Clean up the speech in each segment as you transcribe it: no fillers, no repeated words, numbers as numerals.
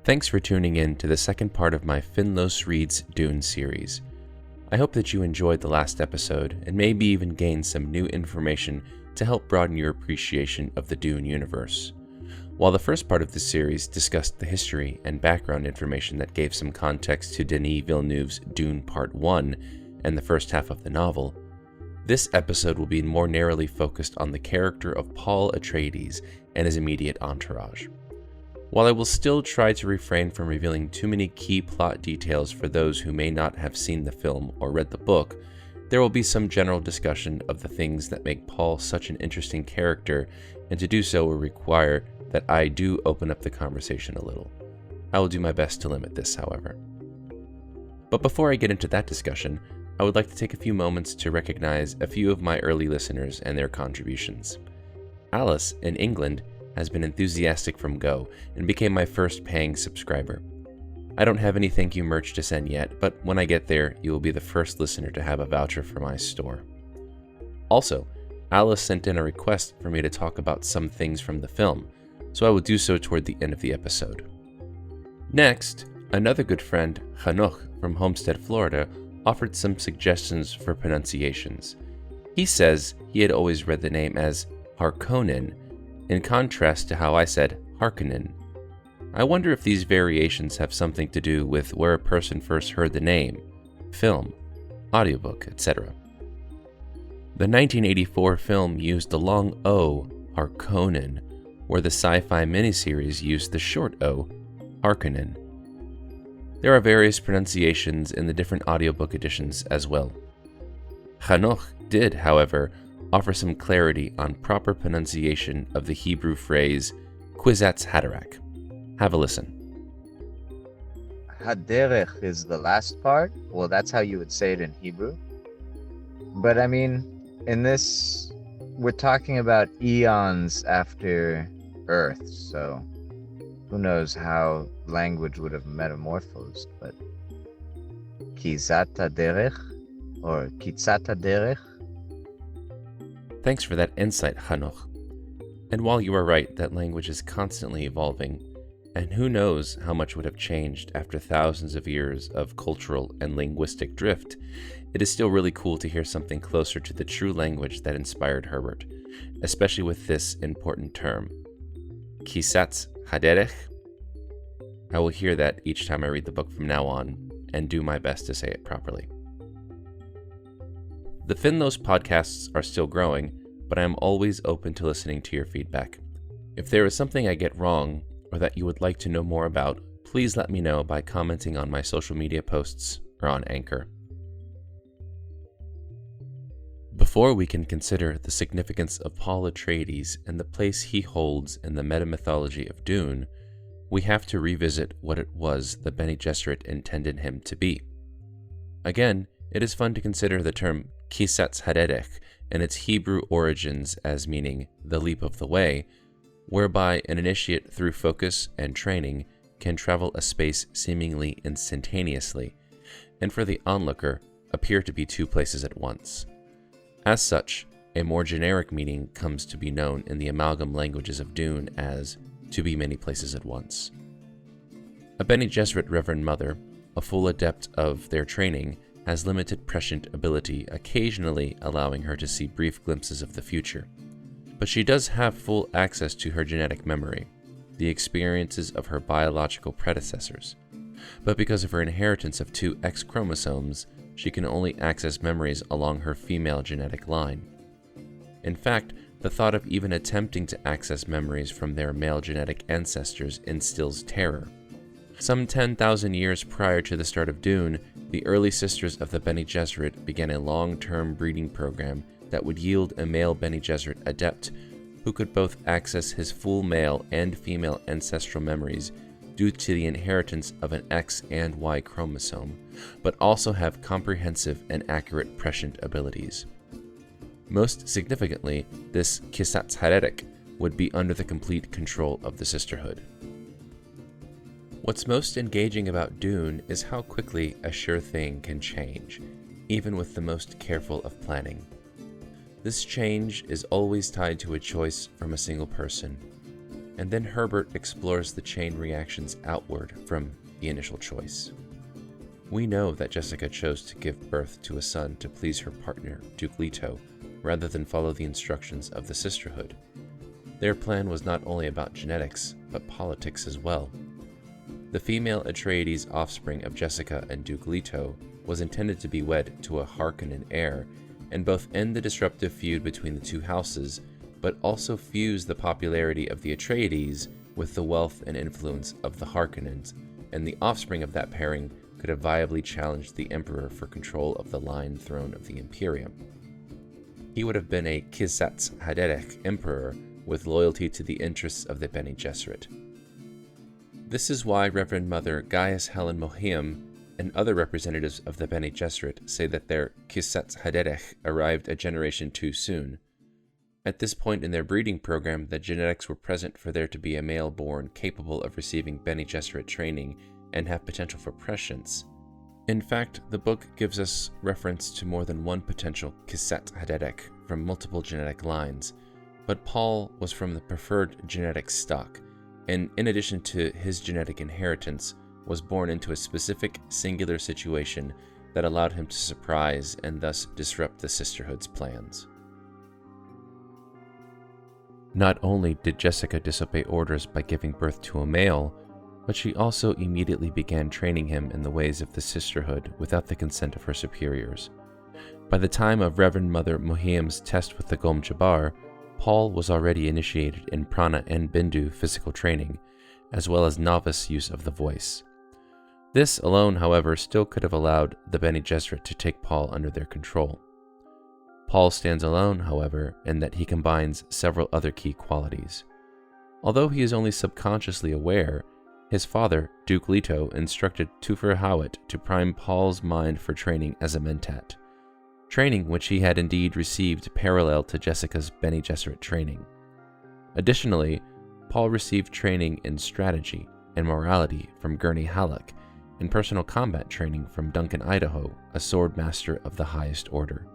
Thanks for tuning in to the second part of my Finlos Reads Dune series. I hope that you enjoyed the last episode and maybe even gained some new information to help broaden your appreciation of the Dune universe. While the first part of this series discussed the history and background information that gave some context to Denis Villeneuve's Dune Part 1 and the first half of the novel, this episode will be more narrowly focused on the character of Paul Atreides and his immediate entourage. While I will still try to refrain from revealing too many key plot details for those who may not have seen the film or read the book, there will be some general discussion of the things that make Paul such an interesting character, and to do so will require that I do open up the conversation a little. I will do my best to limit this, however. But before I get into that discussion, I would like to take a few moments to recognize a few of my early listeners and their contributions. Alice, in England, has been enthusiastic from go and became my first paying subscriber. I don't have any thank you merch to send yet, but when I get there, you will be the first listener to have a voucher for my store. Also, Alice sent in a request for me to talk about some things from the film, so I will do so toward the end of the episode. Next, another good friend, Hanoch from Homestead, Florida, offered some suggestions for pronunciations. He says he had always read the name as Harkonnen, in contrast to how I said Harkonnen. I wonder if these variations have something to do with where a person first heard the name, film, audiobook, etc. The 1984 film used the long O, Harkonnen, where the sci-fi miniseries used the short O, Harkonnen. There are various pronunciations in the different audiobook editions as well. Hanoch did, however, offer some clarity on proper pronunciation of the Hebrew phrase Kwisatz Haderach. Have a listen. Haderech is the last part. Well, that's how you would say it in Hebrew. But I mean, in this, we're talking about eons after Earth, so who knows how language would have metamorphosed, but Kizat Haderech or Kitzat Haderech. Thanks for that insight, Hanoch. And while you are right that language is constantly evolving, and who knows how much would have changed after thousands of years of cultural and linguistic drift, it is still really cool to hear something closer to the true language that inspired Herbert, especially with this important term, Kwisatz Haderach. I will hear that each time I read the book from now on, and do my best to say it properly. The Finlos podcasts are still growing, but I am always open to listening to your feedback. If there is something I get wrong, or that you would like to know more about, please let me know by commenting on my social media posts or on Anchor. Before we can consider the significance of Paul Atreides and the place he holds in the metamythology of Dune, we have to revisit what it was the Bene Gesserit intended him to be. Again, it is fun to consider the term Kwisatz Haderach and its Hebrew origins as meaning the leap of the way, whereby an initiate through focus and training can travel a space seemingly instantaneously, and for the onlooker appear to be two places at once. As such, a more generic meaning comes to be known in the amalgam languages of Dune as to be many places at once. A Bene Gesserit Reverend Mother, a full adept of their training, has limited prescient ability, occasionally allowing her to see brief glimpses of the future. But she does have full access to her genetic memory, the experiences of her biological predecessors. But because of her inheritance of two X chromosomes, she can only access memories along her female genetic line. In fact, the thought of even attempting to access memories from their male genetic ancestors instills terror. Some 10,000 years prior to the start of Dune, the early sisters of the Bene Gesserit began a long-term breeding program that would yield a male Bene Gesserit adept who could both access his full male and female ancestral memories due to the inheritance of an X and Y chromosome, but also have comprehensive and accurate prescient abilities. Most significantly, this Kwisatz Haderach would be under the complete control of the Sisterhood. What's most engaging about Dune is how quickly a sure thing can change, even with the most careful of planning. This change is always tied to a choice from a single person. and then Herbert explores the chain reactions outward from the initial choice. We know that Jessica chose to give birth to a son to please her partner, Duke Leto, rather than follow the instructions of the sisterhood. Their plan was not only about genetics, but politics as well. The female Atreides offspring of Jessica and Duke Leto was intended to be wed to a Harkonnen heir, and both end the disruptive feud between the two houses, but also fuse the popularity of the Atreides with the wealth and influence of the Harkonnens, and the offspring of that pairing could have viably challenged the Emperor for control of the Lion Throne of the Imperium. He would have been a Kwisatz Haderach Emperor with loyalty to the interests of the Bene Gesserit. This is why Reverend Mother Gaius Helen Mohiam and other representatives of the Bene Gesserit say that their Kwisatz Haderach arrived a generation too soon. At this point in their breeding program, the genetics were present for there to be a male born capable of receiving Bene Gesserit training and have potential for prescience. In fact, the book gives us reference to more than one potential Kwisatz Haderach from multiple genetic lines, but Paul was from the preferred genetic stock, and in addition to his genetic inheritance, was born into a specific singular situation that allowed him to surprise and thus disrupt the sisterhood's plans. Not only did Jessica disobey orders by giving birth to a male, but she also immediately began training him in the ways of the sisterhood without the consent of her superiors. By the time of Reverend Mother Mohiam's test with the Gom Jabbar, Paul was already initiated in prana and bindu physical training, as well as novice use of the voice. This alone, however, still could have allowed the Bene Gesserit to take Paul under their control. Paul stands alone, however, in that he combines several other key qualities. Although he is only subconsciously aware, his father, Duke Leto, instructed Tufir Hawat to prime Paul's mind for training as a mentat, training which he had indeed received parallel to Jessica's Bene Gesserit training. Additionally, Paul received training in strategy and morality from Gurney Halleck, and personal combat training from Duncan Idaho, a sword master of the highest order.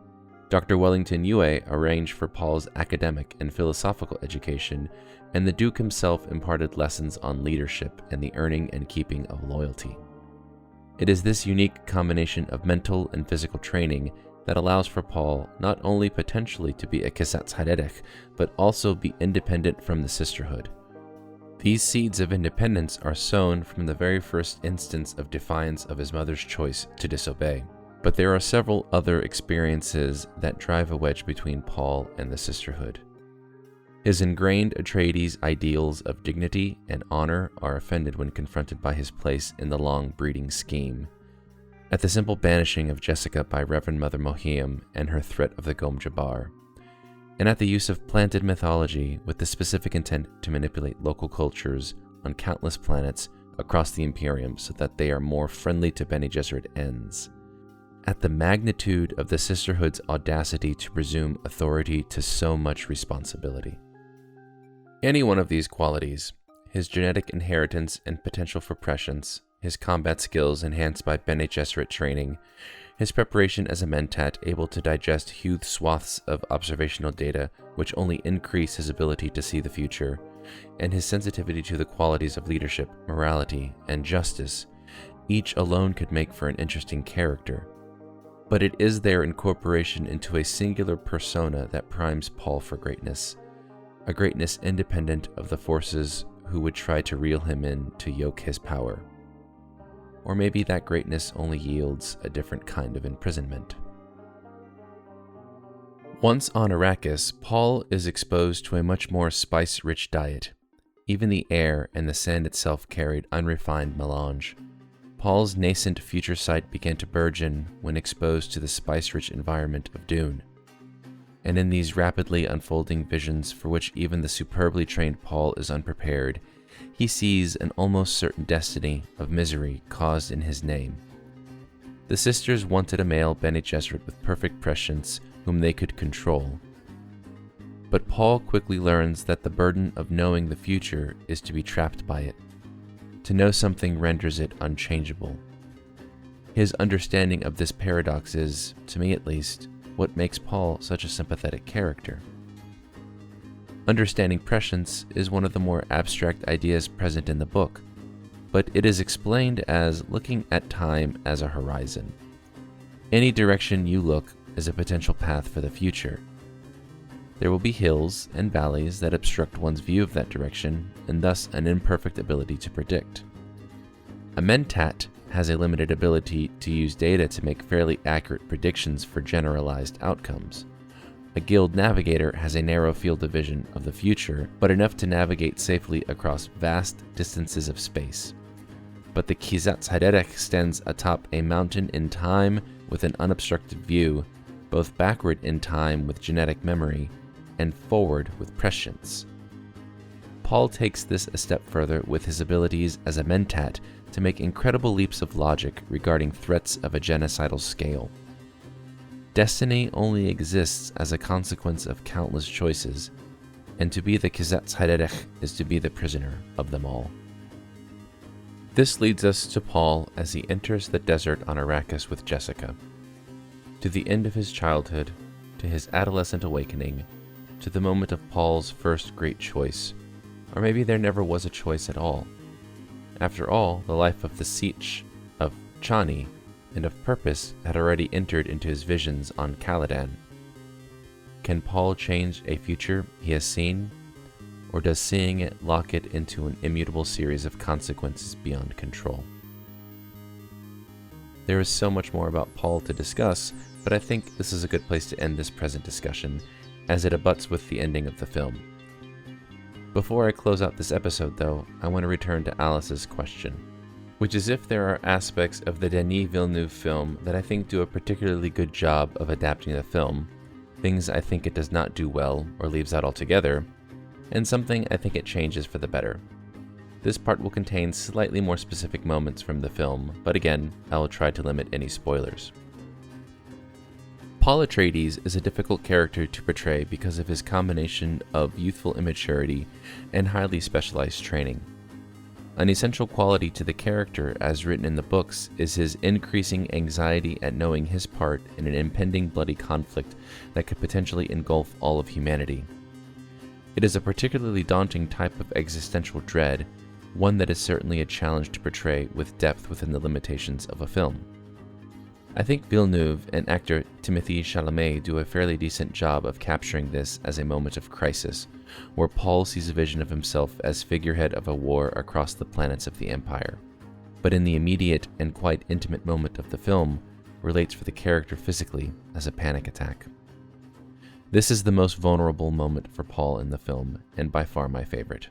Dr. Wellington Yue arranged for Paul's academic and philosophical education, and the Duke himself imparted lessons on leadership and the earning and keeping of loyalty. It is this unique combination of mental and physical training that allows for Paul not only potentially to be a Kwisatz Haderach, but also be independent from the sisterhood. These seeds of independence are sown from the very first instance of defiance of his mother's choice to disobey. But there are several other experiences that drive a wedge between Paul and the sisterhood. His ingrained Atreides ideals of dignity and honor are offended when confronted by his place in the long breeding scheme. At the simple banishing of Jessica by Reverend Mother Mohiam and her threat of the Gom Jabbar, and at the use of planted mythology with the specific intent to manipulate local cultures on countless planets across the Imperium so that they are more friendly to Bene Gesserit ends. At the magnitude of the sisterhood's audacity to presume authority to so much responsibility. Any one of these qualities, his genetic inheritance and potential for prescience, his combat skills enhanced by Bene Gesserit training, his preparation as a mentat able to digest huge swaths of observational data which only increase his ability to see the future, and his sensitivity to the qualities of leadership, morality, and justice, each alone could make for an interesting character. But it is their incorporation into a singular persona that primes Paul for greatness, a greatness independent of the forces who would try to reel him in to yoke his power. Or maybe that greatness only yields a different kind of imprisonment. Once on Arrakis, Paul is exposed to a much more spice-rich diet. Even the air and the sand itself carried unrefined melange. Paul's nascent future sight began to burgeon when exposed to the spice-rich environment of Dune. And in these rapidly unfolding visions for which even the superbly trained Paul is unprepared, he sees an almost certain destiny of misery caused in his name. The sisters wanted a male Bene Gesserit with perfect prescience whom they could control. But Paul quickly learns that the burden of knowing the future is to be trapped by it. To know something renders it unchangeable. His understanding of this paradox is, to me at least, what makes Paul such a sympathetic character. Understanding prescience is one of the more abstract ideas present in the book, but it is explained as looking at time as a horizon. Any direction you look is a potential path for the future. There will be hills and valleys that obstruct one's view of that direction, and thus an imperfect ability to predict. A mentat has a limited ability to use data to make fairly accurate predictions for generalized outcomes. A guild navigator has a narrow field of vision of the future, but enough to navigate safely across vast distances of space. But the Kizatz Haderech stands atop a mountain in time with an unobstructed view, both backward in time with genetic memory, and forward with prescience. Paul takes this a step further with his abilities as a mentat to make incredible leaps of logic regarding threats of a genocidal scale. Destiny only exists as a consequence of countless choices, and to be the Kizatz Haderech is to be the prisoner of them all. This leads us to Paul as he enters the desert on Arrakis with Jessica. To the end of his childhood, to his adolescent awakening, to the moment of Paul's first great choice, or maybe there never was a choice at all. After all, the life of the Sietch, of Chani, and of purpose had already entered into his visions on Caladan. Can Paul change a future he has seen, or does seeing it lock it into an immutable series of consequences beyond control? There is so much more about Paul to discuss, but I think this is a good place to end this present discussion, as it abuts with the ending of the film. Before I close out this episode, though, I want to return to Alice's question, which is if there are aspects of the Denis Villeneuve film that I think do a particularly good job of adapting the film, things I think it does not do well or leaves out altogether, and something I think it changes for the better. This part will contain slightly more specific moments from the film, but again, I will try to limit any spoilers. Paul Atreides is a difficult character to portray because of his combination of youthful immaturity and highly specialized training. An essential quality to the character, as written in the books, is his increasing anxiety at knowing his part in an impending bloody conflict that could potentially engulf all of humanity. It is a particularly daunting type of existential dread, one that is certainly a challenge to portray with depth within the limitations of a film. I think Villeneuve and actor Timothée Chalamet do a fairly decent job of capturing this as a moment of crisis, where Paul sees a vision of himself as figurehead of a war across the planets of the Empire, but in the immediate and quite intimate moment of the film, relates for the character physically as a panic attack. This is the most vulnerable moment for Paul in the film, and by far my favorite.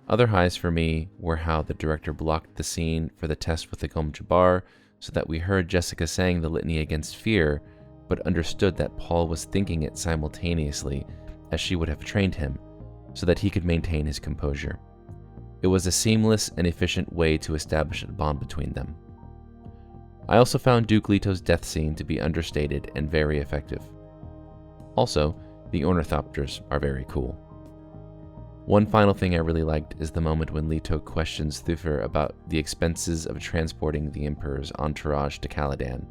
Other highs for me were how the director blocked the scene for the test with the Gom Jabbar, so that we heard Jessica saying the litany against fear, but understood that Paul was thinking it simultaneously as she would have trained him, so that he could maintain his composure. It was a seamless and efficient way to establish a bond between them. I also found Duke Leto's death scene to be understated and very effective. Also, the ornithopters are very cool. One final thing I really liked is the moment when Leto questions Thufir about the expenses of transporting the Emperor's entourage to Caladan.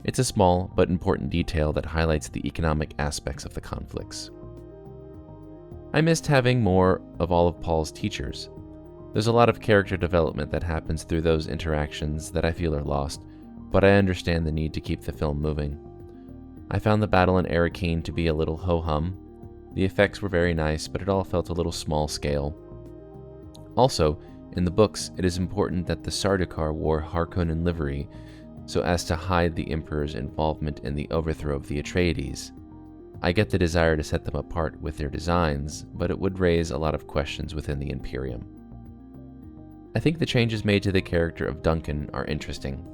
It's a small but important detail that highlights the economic aspects of the conflicts. I missed having more of all of Paul's teachers. There's a lot of character development that happens through those interactions that I feel are lost, but I understand the need to keep the film moving. I found the battle in Arrakeen to be a little ho-hum. The effects were very nice, but it all felt a little small scale. Also, in the books, it is important that the Sardaukar wore Harkonnen livery so as to hide the Emperor's involvement in the overthrow of the Atreides. I get the desire to set them apart with their designs, but it would raise a lot of questions within the Imperium. I think the changes made to the character of Duncan are interesting.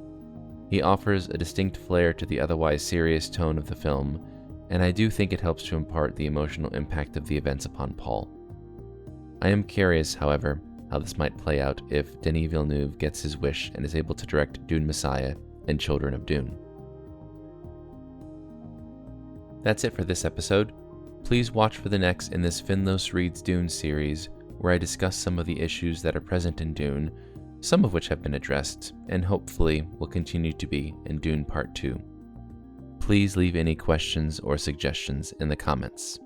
He offers a distinct flair to the otherwise serious tone of the film, and I do think it helps to impart the emotional impact of the events upon Paul. I am curious, however, how this might play out if Denis Villeneuve gets his wish and is able to direct Dune Messiah and Children of Dune. That's it for this episode. Please watch for the next in this Finlos Reads Dune series, where I discuss some of the issues that are present in Dune, some of which have been addressed, and hopefully will continue to be in Dune Part 2. Please leave any questions or suggestions in the comments.